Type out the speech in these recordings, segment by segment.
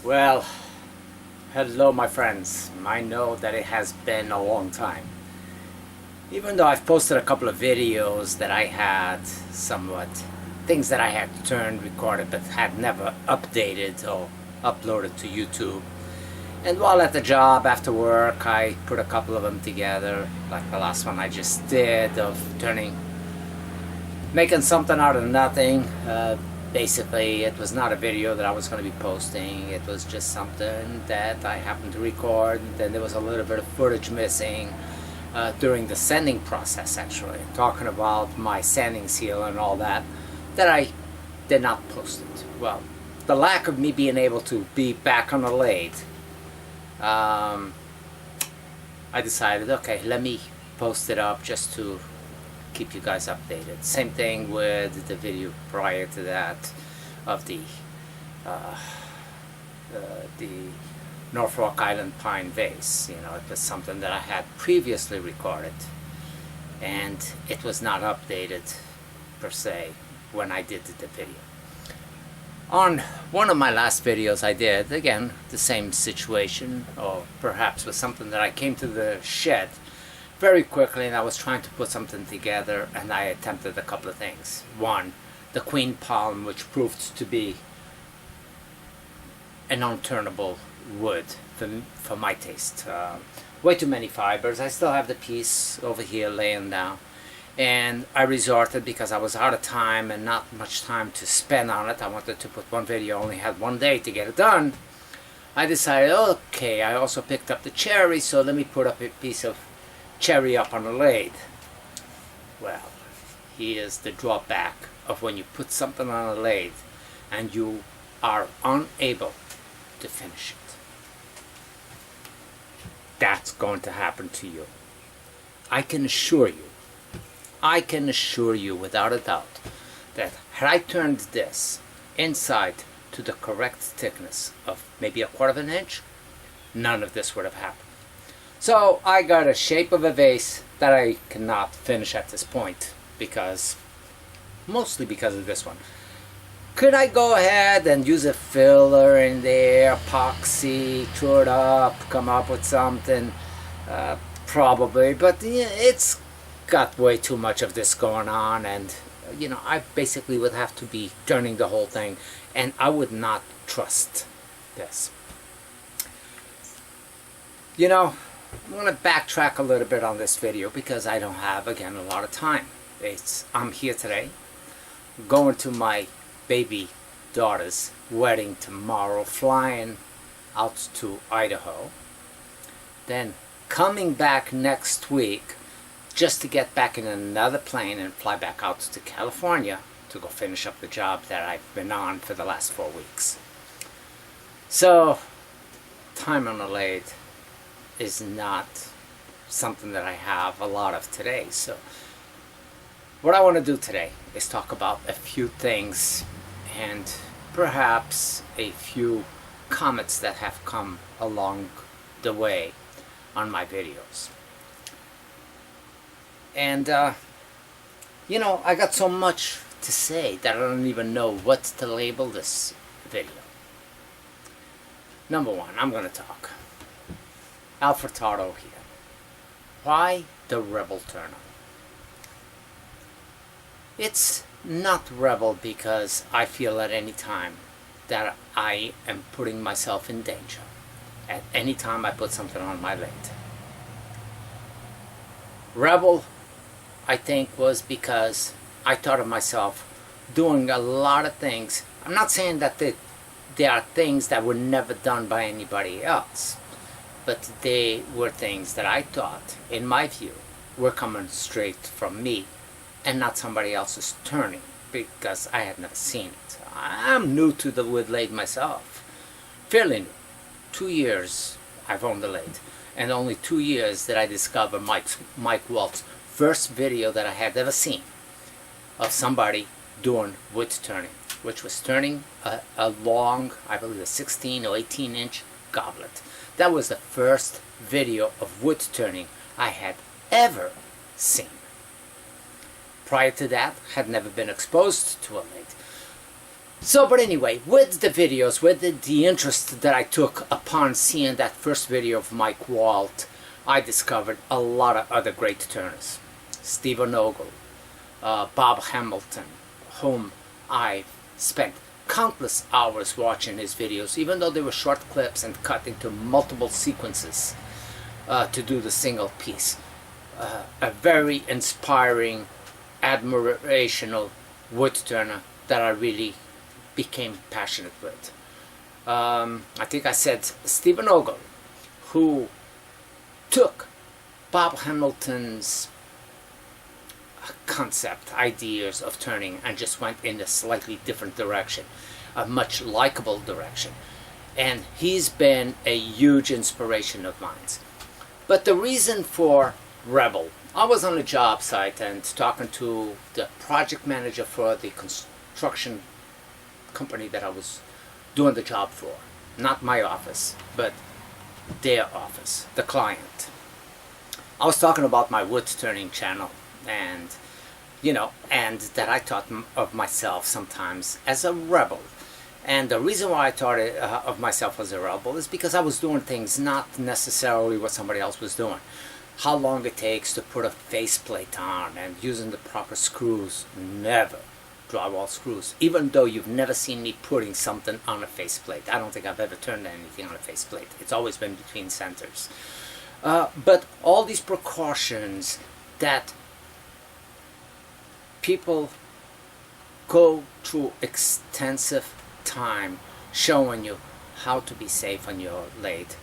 Well, hello my friends. I know that it has been a long time. Even though I've posted a couple of videos that I had somewhat, things that I had turned, recorded, but had never updated or uploaded to YouTube. And while at the job after work, I put a couple of them together, like the last one I just did of making something out of nothing. Basically, it was not a video that I was going to be posting. It was just something that I happened to record. Then there was a little bit of footage missing during the sanding process, actually. Talking about my sanding seal and all that I did not post it. Well, the lack of me being able to be back on the lathe, I decided, okay, let me post it up just to keep you guys updated. Same thing with the video prior to that of the Norfolk Island pine vase. You know, it was something that I had previously recorded, and it was not updated per se when I did the video. On one of my last videos I did, again, the same situation, or perhaps was something that I came to the shed very quickly and I was trying to put something together, and I attempted a couple of things. One, the queen palm, which proved to be an unturnable wood for my taste. Way too many fibers. I still have the piece over here laying down, and I resorted, because I was out of time and not much time to spend on it. I wanted to put one video, only had one day to get it done. I decided, okay, I also picked up the cherry, so let me put up a piece of cherry up on the lathe. Well, here's the drawback of when you put something on a lathe and you are unable to finish it. That's going to happen to you. I can assure you without a doubt that had I turned this inside to the correct thickness of maybe 1/4 of an inch, none of this would have happened. So I got a shape of a vase that I cannot finish at this point, mostly because of this one. Could I go ahead and use a filler in there, epoxy, tour it up, come up with something? Probably, but it's got way too much of this going on, and I basically would have to be turning the whole thing, and I would not trust this. I'm going to backtrack a little bit on this video because I don't have, again, a lot of time. I'm here today, going to my baby daughter's wedding tomorrow, flying out to Idaho, then coming back next week just to get back in another plane and fly back out to California to go finish up the job that I've been on for the last 4 weeks. So, time on the lathe is not something that I have a lot of today. So what I want to do today is talk about a few things and perhaps a few comments that have come along the way on my videos. And I got so much to say that I don't even know what to label this video. Number one, I'm going to talk Furtado here. Why the Reble Turner? It's not Reble because I feel at any time that I am putting myself in danger at any time I put something on my lathe. Reble, I think, was because I thought of myself doing a lot of things. I'm not saying that there are things that were never done by anybody else, but they were things that I thought, in my view, were coming straight from me and not somebody else's turning, because I had never seen it. I'm new to the wood lathe myself, fairly new. 2 years I've owned the lathe, and only 2 years did I discover Mike Walt's first video that I had ever seen of somebody doing wood turning, which was turning a long, I believe a 16 or 18 inch goblet. That was the first video of wood turning I had ever seen. Prior to that, had never been exposed to a lathe. So, but anyway, with the videos, with the interest that I took upon seeing that first video of Mike Walt, I discovered a lot of other great turners. Stephen Ogle, Bob Hamilton, whom I spent countless hours watching his videos, even though they were short clips and cut into multiple sequences to do the single piece. A very inspiring, admirational wood turner that I really became passionate with. I think I said Stephen Ogle, who took Bob Hamilton's concept, ideas of turning, and just went in a slightly different direction, a much likable direction. And he's been a huge inspiration of mine. But the reason for Reble, I was on a job site and talking to the project manager for the construction company that I was doing the job for. Not my office, but their office, the client. I was talking about my wood turning channel, and and that I thought of myself sometimes as a rebel. And the reason why I thought of myself as a rebel is because I was doing things not necessarily what somebody else was doing. How long it takes to put a faceplate on and using the proper screws. Never drywall screws. Even though you've never seen me putting something on a faceplate. I don't think I've ever turned anything on a faceplate. It's always been between centers. But all these precautions that people go through extensive time showing you how to be safe on your lathe,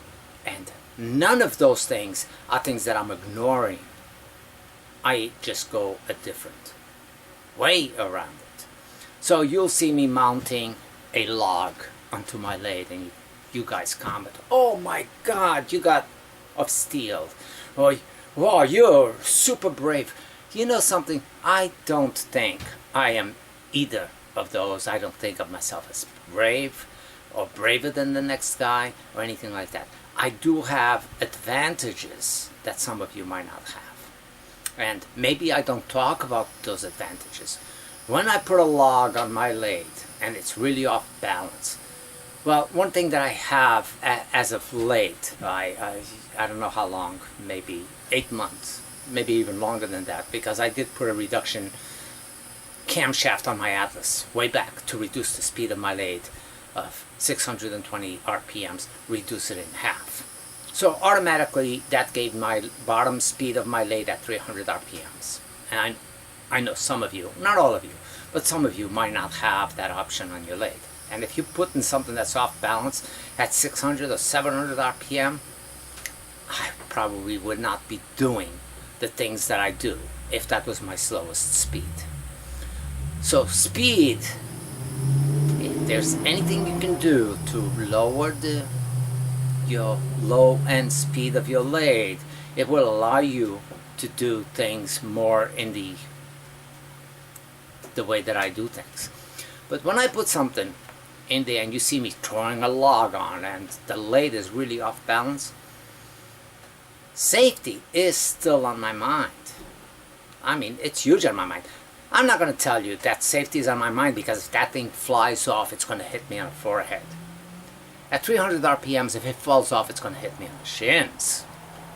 and none of those things are things that I'm ignoring. I just go a different way around it. So you'll see me mounting a log onto my lathe, and you guys comment, "Oh my God, you got of steel," or "Wow, you're super brave." You know something? I don't think I am either of those. I don't think of myself as brave or braver than the next guy or anything like that. I do have advantages that some of you might not have. And maybe I don't talk about those advantages. When I put a log on my lathe and it's really off balance, well, one thing that I have as of late, I don't know how long, maybe 8 months, maybe even longer than that, because I did put a reduction camshaft on my Atlas way back to reduce the speed of my lathe of 620 RPMs, reduce it in half. So automatically that gave my bottom speed of my lathe at 300 RPMs. And I know some of you, not all of you, but some of you might not have that option on your lathe. And if you put in something that's off balance at 600 or 700 RPM, I probably would not be doing the things that I do if that was my slowest speed. So speed, if there's anything you can do to lower your low end speed of your lathe, it will allow you to do things more in the way that I do things. But when I put something in there and you see me throwing a log on and the lathe is really off balance, safety is still on my mind. I mean, it's huge on my mind. I'm not going to tell you that safety is on my mind, because if that thing flies off, it's going to hit me on the forehead. At 300 RPMs, if it falls off, it's going to hit me on the shins,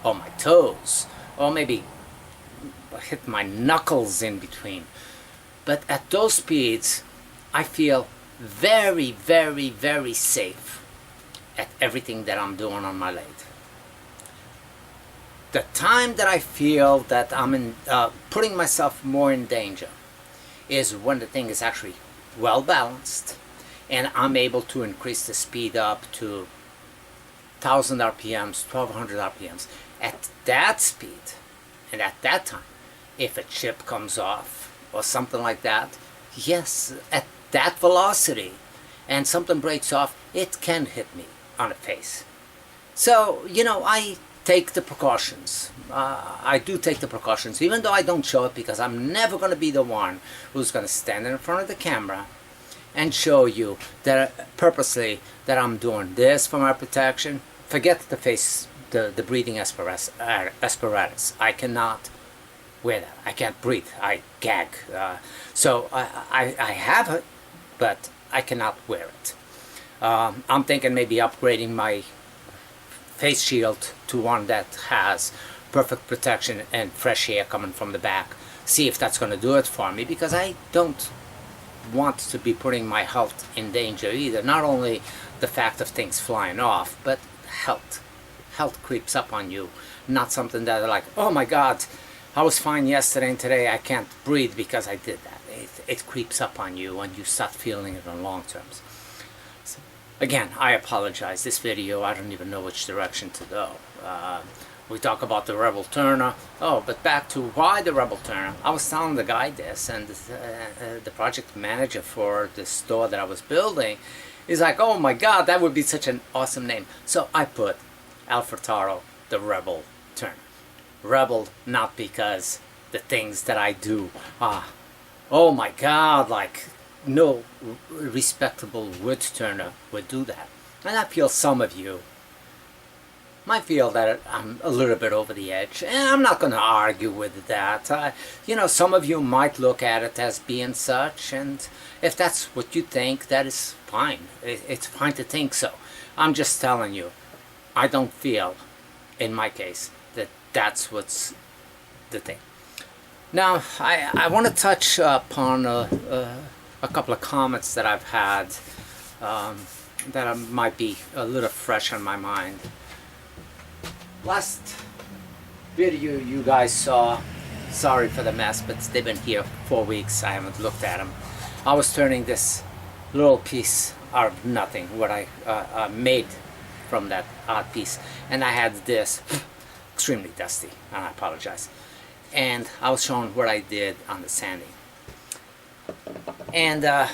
or my toes, or maybe hit my knuckles in between. But at those speeds, I feel very, very, very safe at everything that I'm doing on my lathe. The time that I feel that I'm putting myself more in danger is when the thing is actually well balanced and I'm able to increase the speed up to 1000 RPMs, 1200 RPMs. At that speed and at that time, if a chip comes off or something like that, yes, at that velocity and something breaks off, it can hit me on the face. So, I take the precautions. I do take the precautions, even though I don't show it, because I'm never going to be the one who's going to stand in front of the camera and show you that purposely that I'm doing this for my protection. Forget the face, the breathing apparatus. I cannot wear that. I can't breathe. I gag. So I have it, but I cannot wear it. I'm thinking maybe upgrading my face shield to one that has perfect protection and fresh air coming from the back. See if that's going to do it for me, because I don't want to be putting my health in danger either. Not only the fact of things flying off, but health. Health creeps up on you. Not something that like, oh my God, I was fine yesterday and today I can't breathe because I did that. It creeps up on you and you start feeling it on long terms. So, again, I apologize. This video, I don't even know which direction to go. We talk about the Reble Turner. Oh, but back to why the Reble Turner. I was telling the guy this, and the project manager for the store that I was building is like, oh my God, that would be such an awesome name. So I put Furtado, the Reble Turner. Rebel, not because the things that I do, oh my God, like no respectable wood turner would do that. And I feel some of you might feel that I'm a little bit over the edge, and I'm not going to argue with that. You know, some of you might look at it as being such, and if that's what you think, that is fine. It's fine to think so. I'm just telling you, I don't feel, in my case, that that's what's the thing. Now, I want to touch upon a couple of comments that I've had that might be a little fresh on my mind. Last video you guys saw, sorry for the mess, but they've been here 4 weeks, I haven't looked at them. I was turning this little piece out of nothing, what I made from that art piece, and I had this extremely dusty, and I apologize. And I was showing what I did on the sanding. And I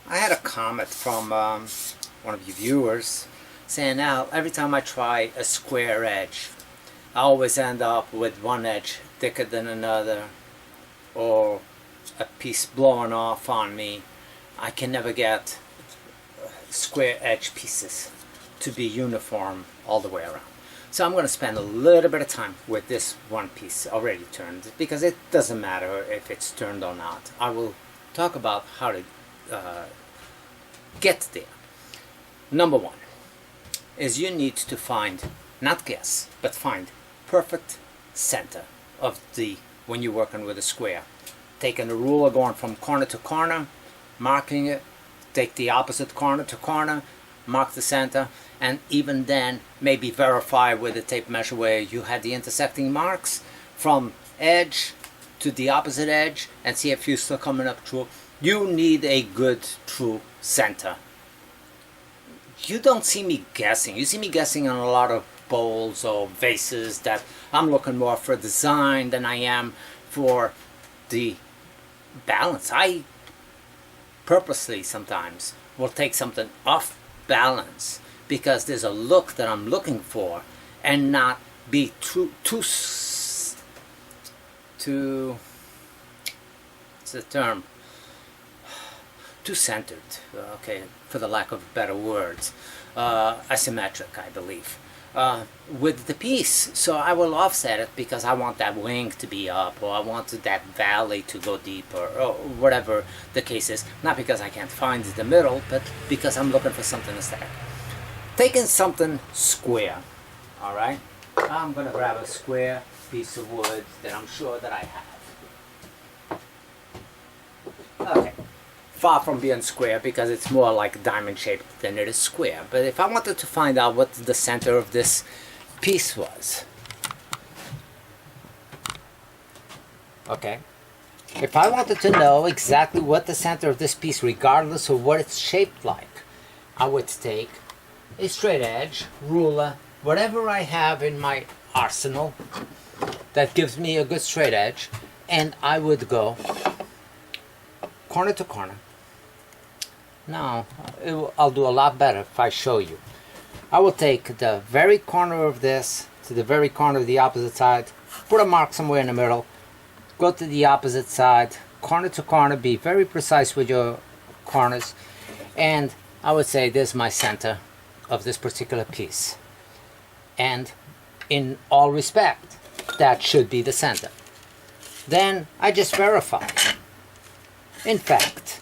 had a comment from one of you viewers saying, now every time I try a square edge, I always end up with one edge thicker than another, or a piece blowing off on me. I can never get square edge pieces to be uniform all the way around. So I'm going to spend a little bit of time with this one piece already turned, because it doesn't matter if it's turned or not. I will talk about how to get there. Number one is you need to find, not guess, but find perfect center of the, when you're working with a square. Taking the ruler, going from corner to corner, marking it, take the opposite corner to corner, mark the center, and even then maybe verify with a tape measure where you had the intersecting marks from edge to the opposite edge, and see if you're still coming up true. You need a good true center. You don't see me guessing. You see me guessing on a lot of bowls or vases that I'm looking more for design than I am for the balance. I purposely sometimes will take something off balance because there's a look that I'm looking for, and not be too what's the term? Too centered, okay, for the lack of better words, asymmetric, I believe, with the piece. So I will offset it because I want that wing to be up, or I want that valley to go deeper, or whatever the case is. Not because I can't find the middle, but because I'm looking for something aesthetic. Taking something square, all right? I'm going to grab a square piece of wood that I'm sure that I have. Okay. Far from being square, because it's more like diamond shaped than it is square. But if I wanted to find out what the center of this piece was, okay, if I wanted to know exactly what the center of this piece, regardless of what it's shaped like, I would take a straight edge, ruler, whatever I have in my arsenal that gives me a good straight edge, and I would go corner to corner. Now, I'll do a lot better if I show you. I will take the very corner of this to the very corner of the opposite side, put a mark somewhere in the middle, go to the opposite side, corner to corner, be very precise with your corners, and I would say this is my center of this particular piece. And in all respect, that should be the center. Then I just verify. in fact,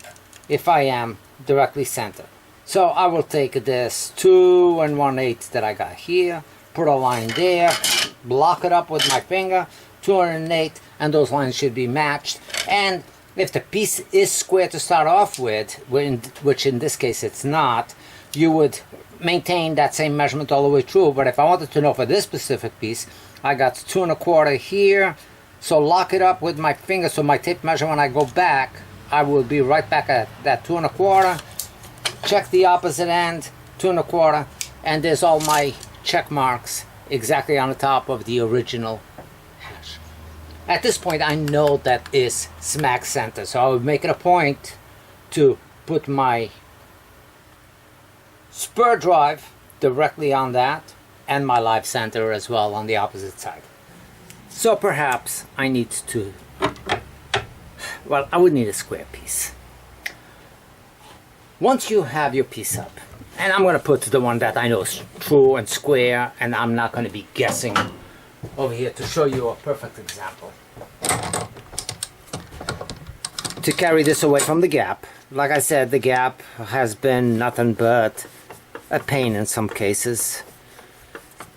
if I am directly centered. So I will take this 2 1/8 that I got here, put a line there, block it up with my finger, 2 1/8, and those lines should be matched. And if the piece is square to start off with, which in this case it's not, you would maintain that same measurement all the way through. But if I wanted to know for this specific piece, I got 2 1/4 here, so lock it up with my finger, so my tape measure, when I go back, I will be right back at that 2 1/4. Check the opposite end, 2 1/4, and there's all my check marks exactly on the top of the original hash. At this point, I know that is smack center, so I would make it a point to put my spur drive directly on that, and my live center as well on the opposite side. So perhaps I need to, well, I would need a square piece. Once you have your piece up, and I'm going to put the one that I know is true and square, and I'm not going to be guessing over here to show you a perfect example. To carry this away from the gap, like I said, the gap has been nothing but a pain in some cases,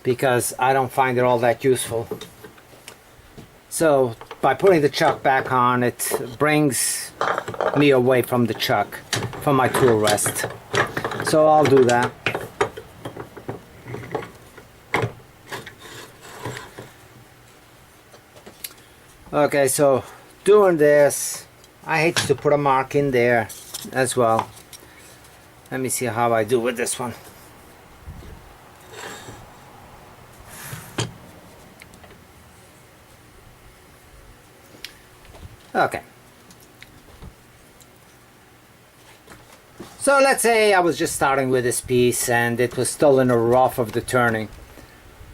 because I don't find it all that useful. So by putting the chuck back on, it brings me away from the chuck, from my tool rest. So I'll do that. Okay, so doing this, I hate to put a mark in there as well. Let me see how I do with this one. Okay. So let's say I was just starting with this piece and it was still in the rough of the turning.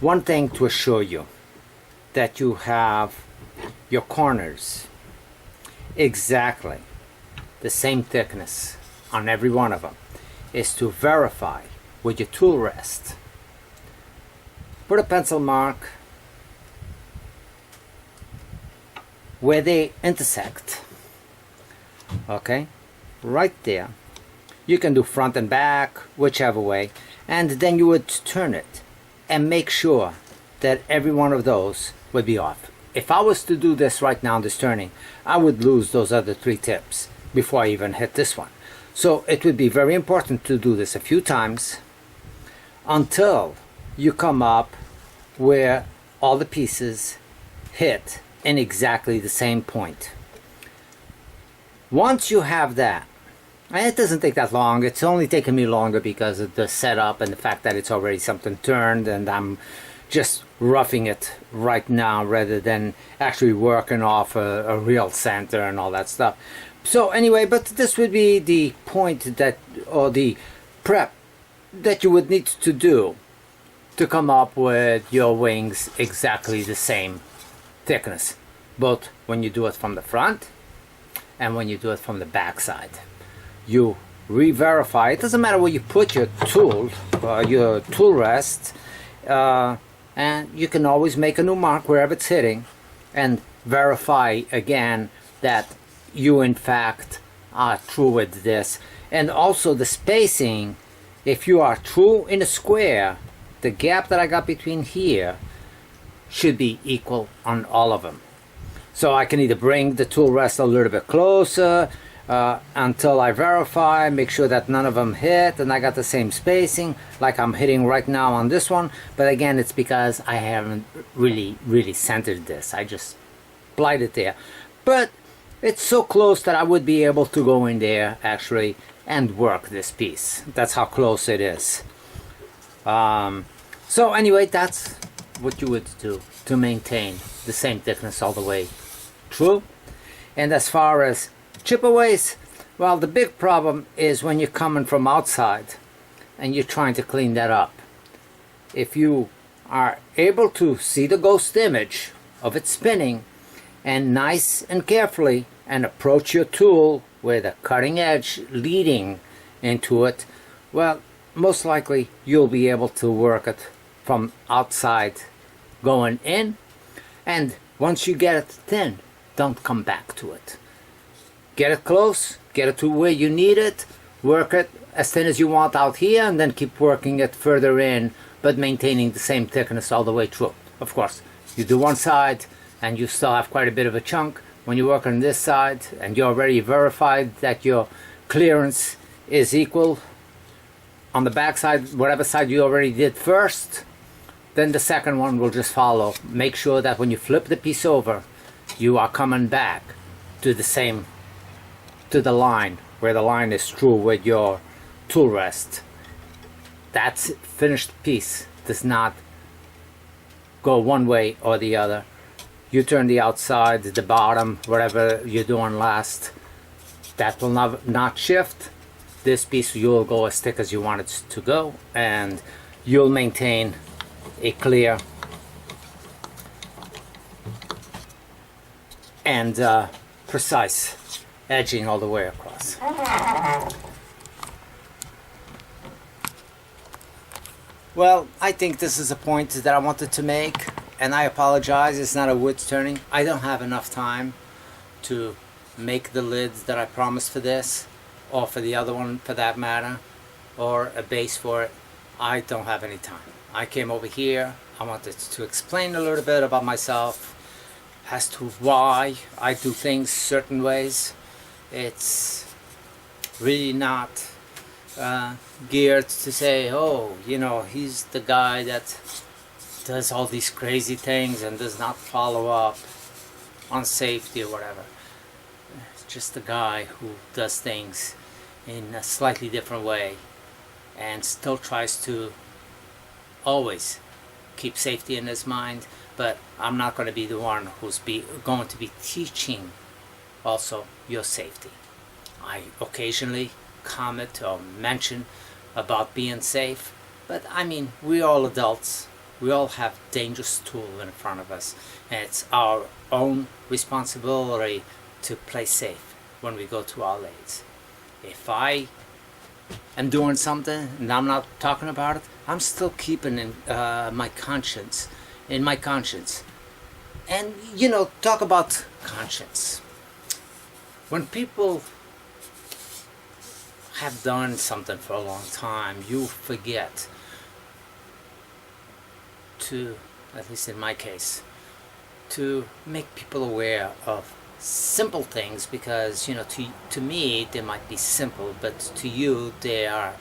One thing to assure you, that you have your corners exactly the same thickness on every one of them, is to verify with your tool rest. Put a pencil mark where they intersect. Okay, right there. You can do front and back, whichever way, and then you would turn it and make sure that every one of those would be off. If I was to do this right now, this turning, I would lose those other 3 tips before I even hit this one. So it would be very important to do this a few times until you come up where all the pieces hit in exactly the same point. Once you have that, and it doesn't take that long, it's only taken me longer because of the setup and the fact that it's already something turned and I'm just roughing it right now rather than actually working off a real center and all that stuff. So anyway, but this would be the point that, or the prep that you would need to do to come up with your wings exactly the same thickness, both when you do it from the front and when you do it from the back side. You re-verify. It doesn't matter where you put your tool rest, and you can always make a new mark wherever it's hitting and verify again that you in fact are true with this. And also the spacing, if you are true in a square, the gap that I got between here should be equal on all of them. So I can either bring the tool rest a little bit closer until I verify, make sure that none of them hit and I got the same spacing like I'm hitting right now on this one. But again, it's because I haven't really centered this. I just applied it there. But it's so close that I would be able to go in there actually and work this piece. That's how close it is. So anyway, that's what you would do to maintain the same thickness all the way through. And as far as chip-aways, well, the big problem is when you're coming from outside and you're trying to clean that up. If you are able to see the ghost image of it spinning and nice and carefully and approach your tool with a cutting edge leading into it, well, most likely you'll be able to work it from outside going in, and once you get it thin, don't come back to it. get it close, get it to where you need it, work it as thin as you want out here, and then keep working it further in, but maintaining the same thickness all the way through. Of course, you do one side and you still have quite a bit of a chunk. When you work on this side and you already verified that your clearance is equal on the back side, whatever side you already did first, then the second one will just follow. Make sure that when you flip the piece over, you are coming back to the same, to the line, where the line is true with your tool rest. That finished piece does not go one way or the other. You turn the outside, the bottom, whatever you're doing last, that will not shift. This piece you'll go as thick as you want it to go, and you'll maintain a clear and precise edging all the way across. Well, I think this is a point that I wanted to make, and I apologize, it's not a wood turning. I don't have enough time to make the lids that I promised for this, or for the other one for that matter, or a base for it. I don't have any time. I came over here, I wanted to explain a little bit about myself as to why I do things certain ways. It's really not geared to say, oh, you know, he's the guy that does all these crazy things and does not follow up on safety or whatever. It's just a guy who does things in a slightly different way and still tries to always keep safety in his mind, but I'm not going to be the one who's going to be teaching also your safety. I occasionally comment or mention about being safe, but I mean, we're all adults. We all have dangerous tools in front of us, and it's our own responsibility to play safe when we go to our lathes. If I am doing something and I'm not talking about it, I'm still keeping in my conscience. And you know, talk about conscience. When people have done something for a long time, you forget to, at least in my case, to make people aware of simple things, because you know, to me they might be simple, but to you they are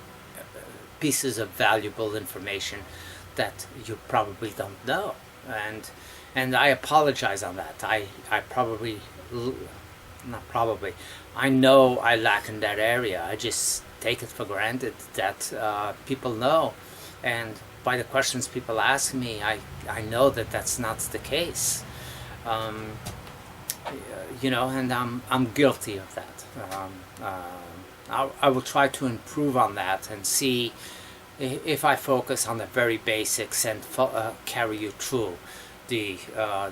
pieces of valuable information that you probably don't know, and I apologize on that. I know I lack in that area. I just take it for granted that people know, and by the questions people ask me, I know that that's not the case. You know, and I'm guilty of that. I will try to improve on that and see if I focus on the very basics and carry you through the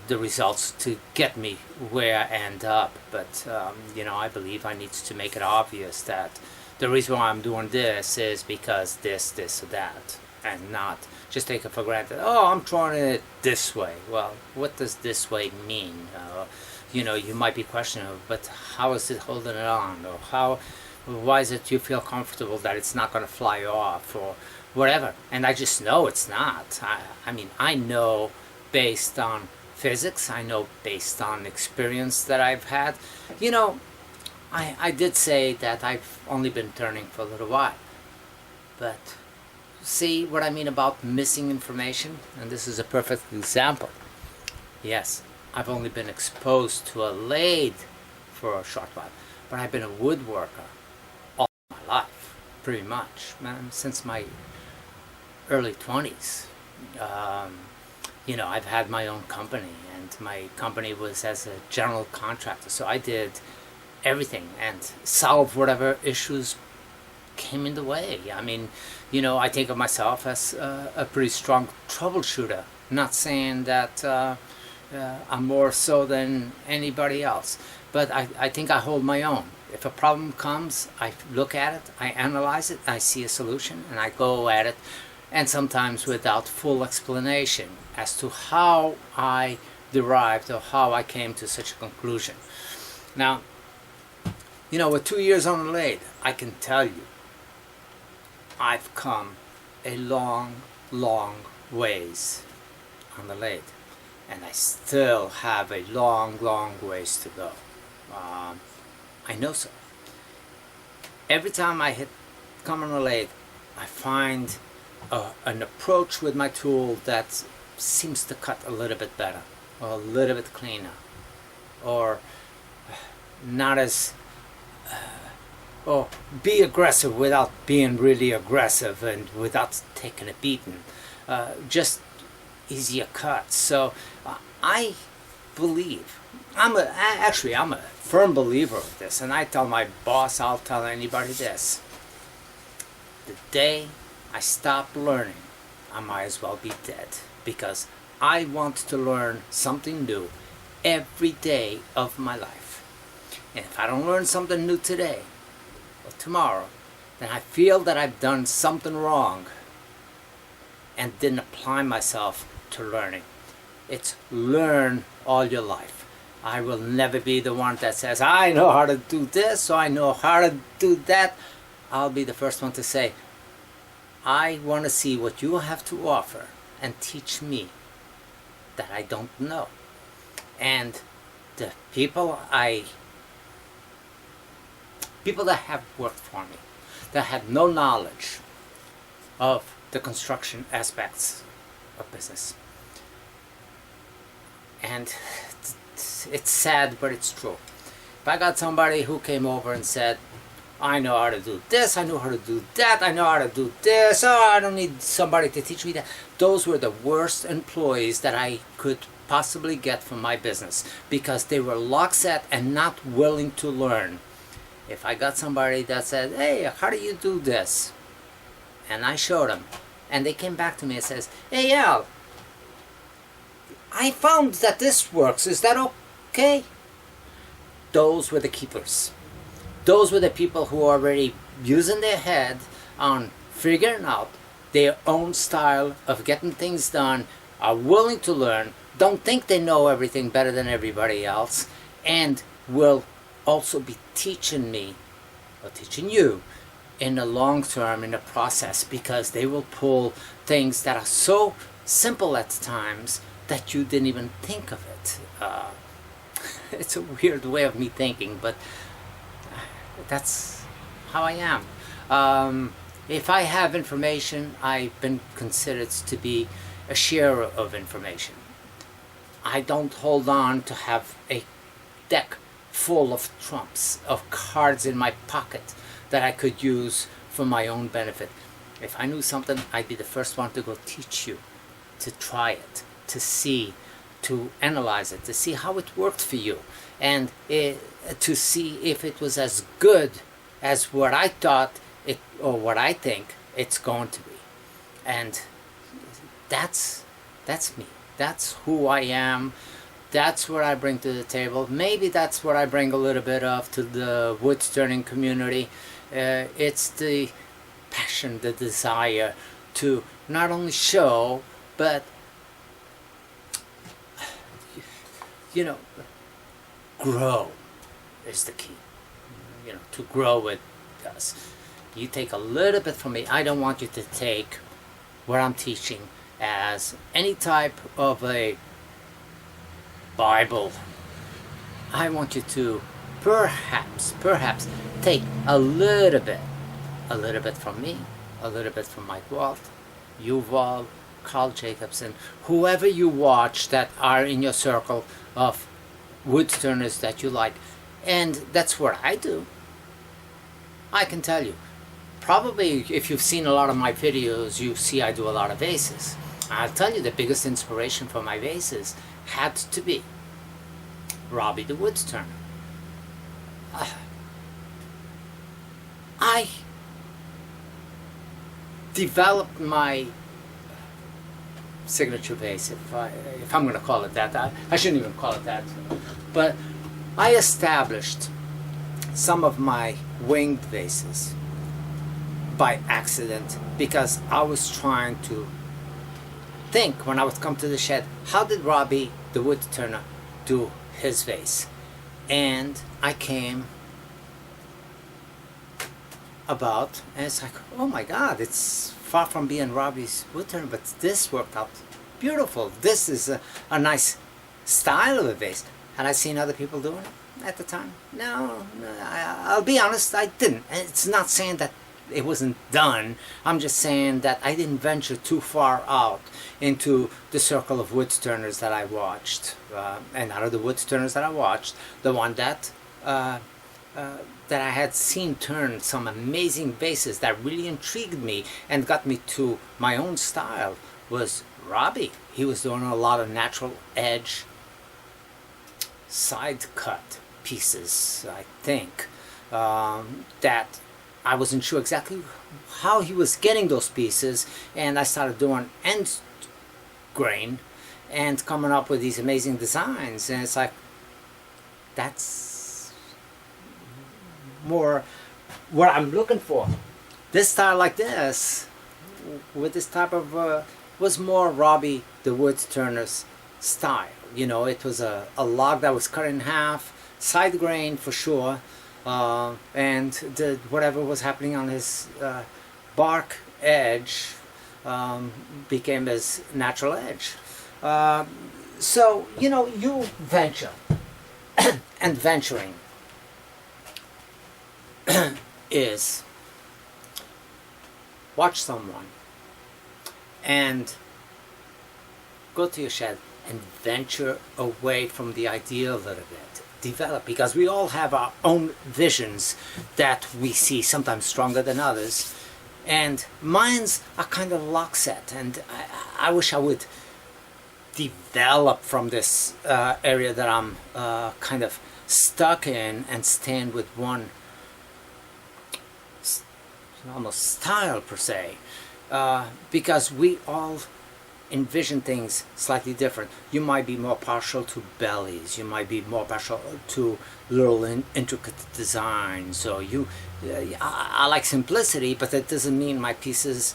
results to get me where I end up. But you know, I believe I need to make it obvious that the reason why I'm doing this is because this, or that, and not just take it for granted. Oh, I'm trying it this way. Well, what does this way mean? You know, you might be questioning, but how is it holding it on? Or why is it you feel comfortable that it's not going to fly off or whatever? And I just know it's not. I mean, I know based on physics, I know based on experience that I've had. You know, I did say that I've only been turning for a little while, but see what I mean about missing information? And this is a perfect example. Yes, I've only been exposed to a lathe for a short while, but I've been a woodworker all my life, pretty much, man, since my early 20s. You know, I've had my own company, and my company was as a general contractor, so I did everything and solved whatever issues came in the way. I mean, you know, I think of myself as a pretty strong troubleshooter. Not saying that I'm more so than anybody else, but I think I hold my own. If a problem comes, I look at it, I analyze it, I see a solution, and I go at it, and sometimes without full explanation as to how I derived or how I came to such a conclusion. Now, You know, with 2 years on the lathe, I can tell you, I've come a long, long ways on the lathe. And I still have a long, long ways to go. I know so. Every time I come on the lathe, I find an approach with my tool that seems to cut a little bit better, or a little bit cleaner, or not as or be aggressive without being really aggressive and without taking a beating. Just easier cuts. So I believe, I'm a firm believer of this, and I tell my boss, I'll tell anybody this: the day I stop learning, I might as well be dead, because I want to learn something new every day of my life. And if I don't learn something new today or tomorrow, then I feel that I've done something wrong and didn't apply myself to learning. It's learn all your life. I will never be the one that says, I know how to do this, so I know how to do that. I'll be the first one to say, I want to see what you have to offer and teach me that I don't know. And the people that have worked for me, that had no knowledge of the construction aspects of business. And it's sad, but it's true. If I got somebody who came over and said, I know how to do this, I know how to do that, I know how to do this, oh, I don't need somebody to teach me that. Those were the worst employees that I could possibly get from my business, because they were lock set and not willing to learn. If I got somebody that said, hey, how do you do this? And I showed them, and they came back to me and says, hey, Al, I found that this works, is that okay? Those were the keepers. Those were the people who are already using their head on figuring out their own style of getting things done, are willing to learn, don't think they know everything better than everybody else, and will also be teaching me, or teaching you, in the long term, in the process, because they will pull things that are so simple at times that you didn't even think of it. It's a weird way of me thinking, but that's how I am. If I have information, I've been considered to be a sharer of information. I don't hold on to have a deck full of trumps, of cards in my pocket that I could use for my own benefit. If I knew something, I'd be the first one to go teach you, to try it, to see, to analyze it, to see how it worked for you, and to see if it was as good as what I thought it, or what I think it's going to be. And that's me. That's who I am. That's what I bring to the table. Maybe that's what I bring a little bit of to the wood turning community. It's the passion, the desire to not only show, but grow is the key. To grow with us. You take a little bit from me. I don't want you to take what I'm teaching as any type of a Bible. I want you to perhaps take a little bit from me, a little bit from Mike Walt, Yuval, Carl Jacobson, whoever you watch that are in your circle of wood turners that you like. And that's what I do. I can tell you, probably if you've seen a lot of my videos, you see I do a lot of vases. I'll tell you, the biggest inspiration for my vases had to be Reble the wood turner. I developed my signature vase, if I'm going to call it that. I shouldn't even call it that. But I established some of my winged vases by accident, because I was trying to think, when I would come to the shed, how did Reble the wood turner do his vase? And I came about, and it's like, oh my God, it's far from being Robbie's wood turner, but this worked out beautiful. This is a nice style of a vase. Had I seen other people doing it at the time? No, I'll be honest, I didn't. And it's not saying that it wasn't done. I'm just saying that I didn't venture too far out into the circle of wood turners that I watched. And out of the wood turners that I watched, the one that that I had seen turn some amazing vases that really intrigued me and got me to my own style was Robbie. He was doing a lot of natural edge side cut pieces, I think, that I wasn't sure exactly how he was getting those pieces, and I started doing end grain and coming up with these amazing designs, and it's like, that's more what I'm looking for. This style like this, with this type of, was more Robbie the wood turner's style. You know, it was a log that was cut in half, side grain for sure, and whatever was happening on his bark edge became his natural edge. So, you know, you venture, and venturing is watch someone and go to your shed and venture away from the idea a little bit. Develop, because we all have our own visions that we see, sometimes stronger than others. And mine's are kind of lockset, and I wish I would develop from this area that I'm kind of stuck in and stand with one almost style per se, because we all envision things slightly different. You might be more partial to bellies, you might be more partial to little intricate designs, so I like simplicity, but that doesn't mean my pieces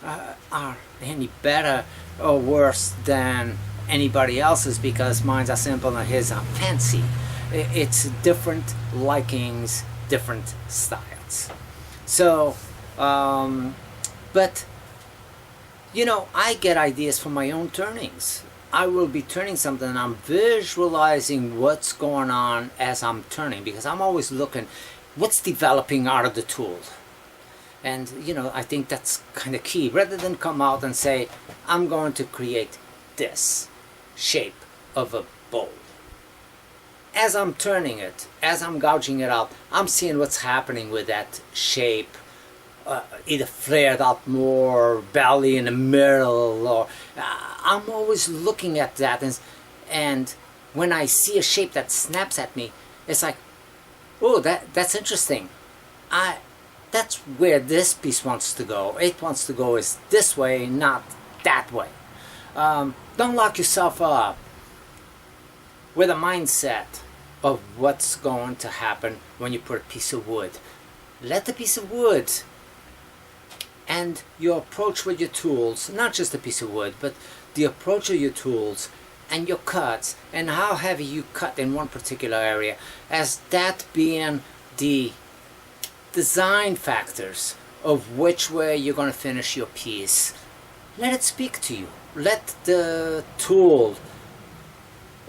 are any better or worse than anybody else's because mine are simple and his are fancy. It's different likings, different styles. So but you know, I get ideas from my own turnings. I will be turning something and I'm visualizing what's going on as I'm turning, because I'm always looking what's developing out of the tool. And you know, I think that's kind of key. Rather than come out and say, I'm going to create this shape of a bowl. As I'm turning it, as I'm gouging it out, I'm seeing what's happening with that shape. Either flared out more, belly in the middle, or I'm always looking at that, and when I see a shape that snaps at me, it's like, oh, that's interesting. That's where this piece wants to go. It wants to go is this way, not that way. Don't lock yourself up with a mindset of what's going to happen when you put a piece of wood. Let the piece of wood and your approach with your tools, not just a piece of wood, but the approach of your tools and your cuts and how heavy you cut in one particular area, as that being the design factors of which way you're going to finish your piece. Let it speak to you. Let the tool,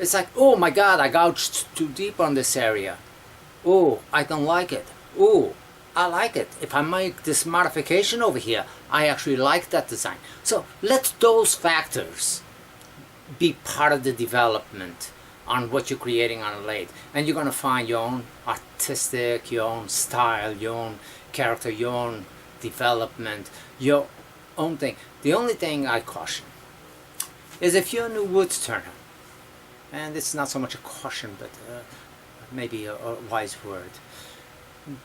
it's like, oh my God, I gouged too deep on this area. Oh, I don't like it. Oh, I like it. If I make this modification over here, I actually like that design. So let those factors be part of the development on what you're creating on a lathe. And you're going to find your own artistic, your own style, your own character, your own development, your own thing. The only thing I caution is if you're a new wood turner, and it's not so much a caution, but maybe a wise word,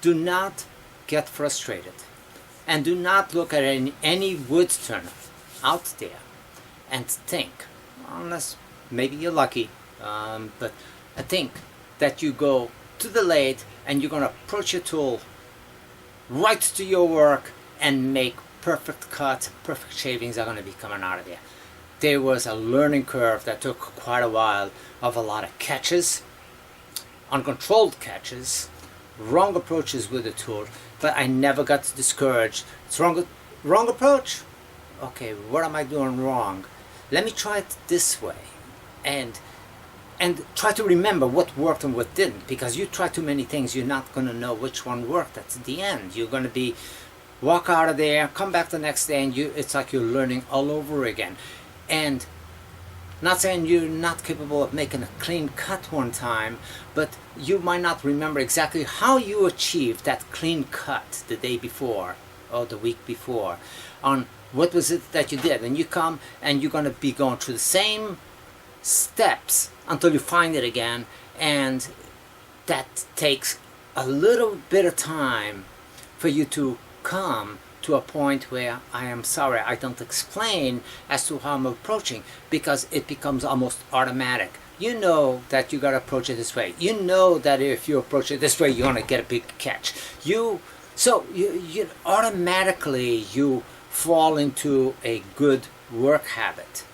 do not get frustrated, and do not look at any wood turner out there and think, unless maybe you're lucky, but I think that you go to the lathe and you're going to approach your tool right to your work and make perfect cuts, perfect shavings are going to be coming out of there. There was a learning curve that took quite a while of a lot of catches, uncontrolled catches, wrong approaches with the tool but I never got discouraged. It's wrong approach. Okay, what am I doing wrong? Let me try it this way, and try to remember what worked and what didn't, because you try too many things, you're not going to know which one worked at the end. You're going to be walk out of there, come back the next day, and it's like you're learning all over again. And not saying you're not capable of making a clean cut one time, but you might not remember exactly how you achieved that clean cut the day before or the week before, on what was it that you did. And you come and you're going to be going through the same steps until you find it again, and that takes a little bit of time for you to come to a point where I am sorry I don't explain as to how I'm approaching, because it becomes almost automatic. You know that you got to approach it this way. You know that if you approach it this way, you're going to get a big catch. You automatically you fall into a good work habit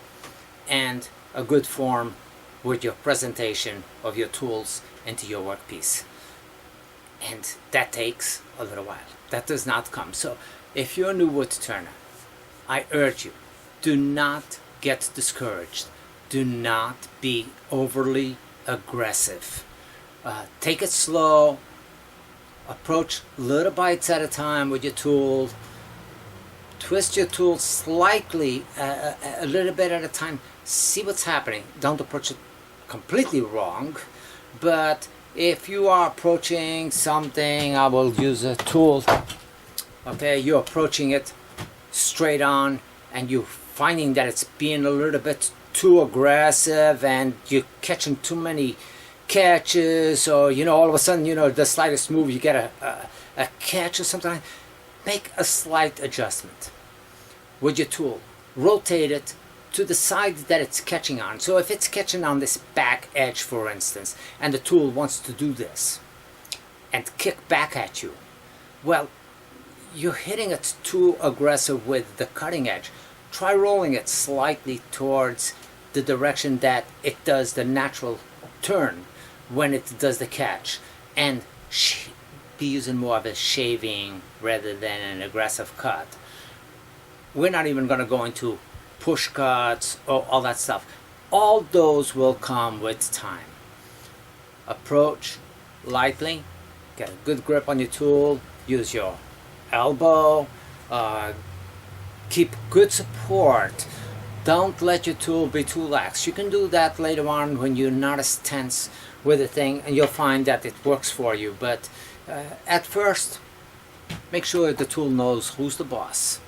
and a good form with your presentation of your tools into your workpiece. And that takes a little while. That does not come. So if you're a new wood turner, I urge you, do not get discouraged. Do not be overly aggressive. Take it slow. Approach little bites at a time with your tool. Twist your tool slightly, a little bit at a time. See what's happening. Don't approach it completely wrong, but if you are approaching something, I will use a tool, okay, you're approaching it straight on and you're finding that it's being a little bit too aggressive and you're catching too many catches, or all of a sudden the slightest move you get a catch or something, make a slight adjustment with your tool. Rotate it to the side that it's catching on. So if it's catching on this back edge, for instance, and the tool wants to do this and kick back at you, well, you're hitting it too aggressive with the cutting edge. Try rolling it slightly towards the direction that it does the natural turn when it does the catch, and be using more of a shaving rather than an aggressive cut. We're not even going to go into push cuts or all that stuff. All those will come with time. Approach lightly, get a good grip on your tool, use your elbow, keep good support. Don't let your tool be too lax. You can do that later on when you're not as tense with the thing, and you'll find that it works for you. But at first, make sure the tool knows who's the boss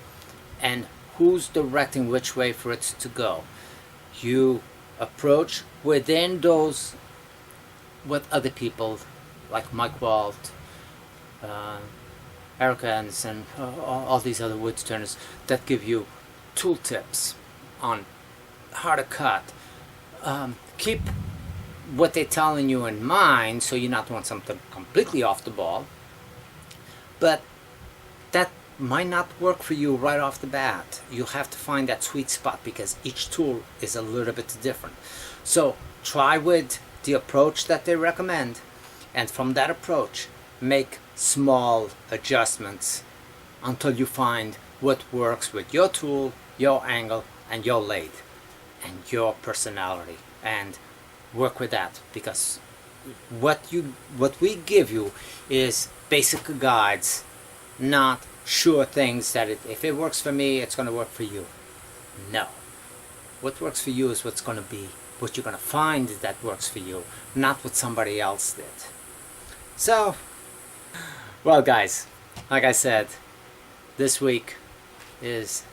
and who's directing which way for it to go. You approach within those what other people like Mike Walt, Erica Anderson, all these other wood turners that give you tool tips on how to cut. Keep what they're telling you in mind, so you're not doing something completely off the ball, but that might not work for you right off the bat. You'll have to find that sweet spot because each tool is a little bit different. So try with the approach that they recommend, and from that approach make small adjustments until you find what works with your tool, your angle, and your lathe and your personality, and work with that, because what we give you is basic guides, not sure things that if it works for me, it's going to work for you. No. What works for you is what's going to be, what you're going to find that works for you, not what somebody else did. So, well guys, like I said, this week is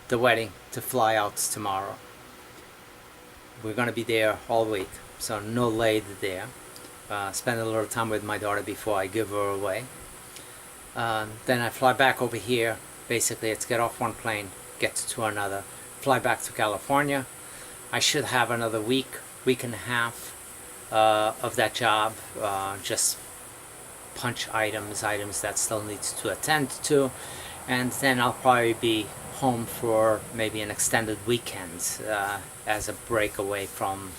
the wedding to fly out tomorrow. We're going to be there all week, so no lathe there. Spend a little time with my daughter before I give her away. Then I fly back over here. Basically, it's get off one plane, get to another, fly back to California. I should have another week and a half of that job. Just punch items that still need to attend to, and then I'll probably be home for maybe an extended weekend as a break away from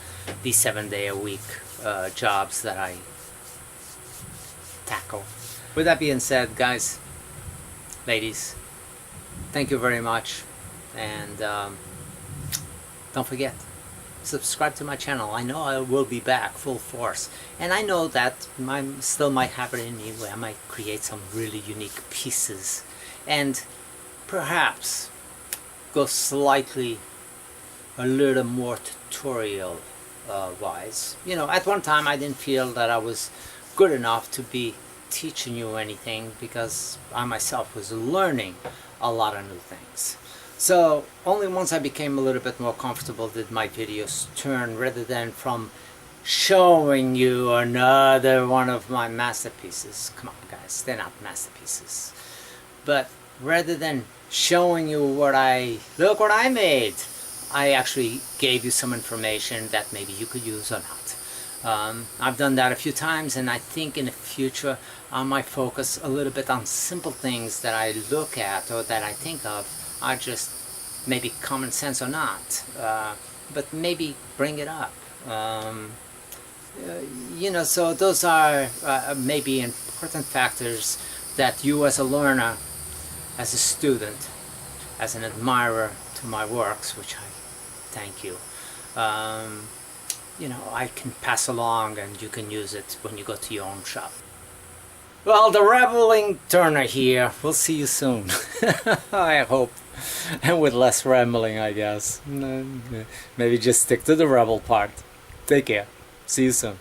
the 7-day-a-week jobs that I tackle. With that being said, guys, ladies, thank you very much, and don't forget, subscribe to my channel. I know I will be back full force, and I know that I still might have it in me where I might create some really unique pieces and perhaps go slightly a little more tutorial wise. You know, at one time I didn't feel that I was good enough to be teaching you anything because I myself was learning a lot of new things. So only once I became a little bit more comfortable did my videos turn, rather than from showing you another one of my masterpieces. Come on guys, they're not masterpieces. But rather than showing you look what I made, I actually gave you some information that maybe you could use or not. I've done that a few times, and I think in the future I might focus a little bit on simple things that I look at or that I think of. I just, maybe common sense or not, but maybe bring it up. You know, so those are maybe important factors that you as a learner, as a student, as an admirer to my works, which I thank you, you know, I can pass along and you can use it when you go to your own shop. Well, the Reble Turner here. We'll see you soon. I hope. And with less rambling, I guess. Maybe just stick to the Reble part. Take care. See you soon.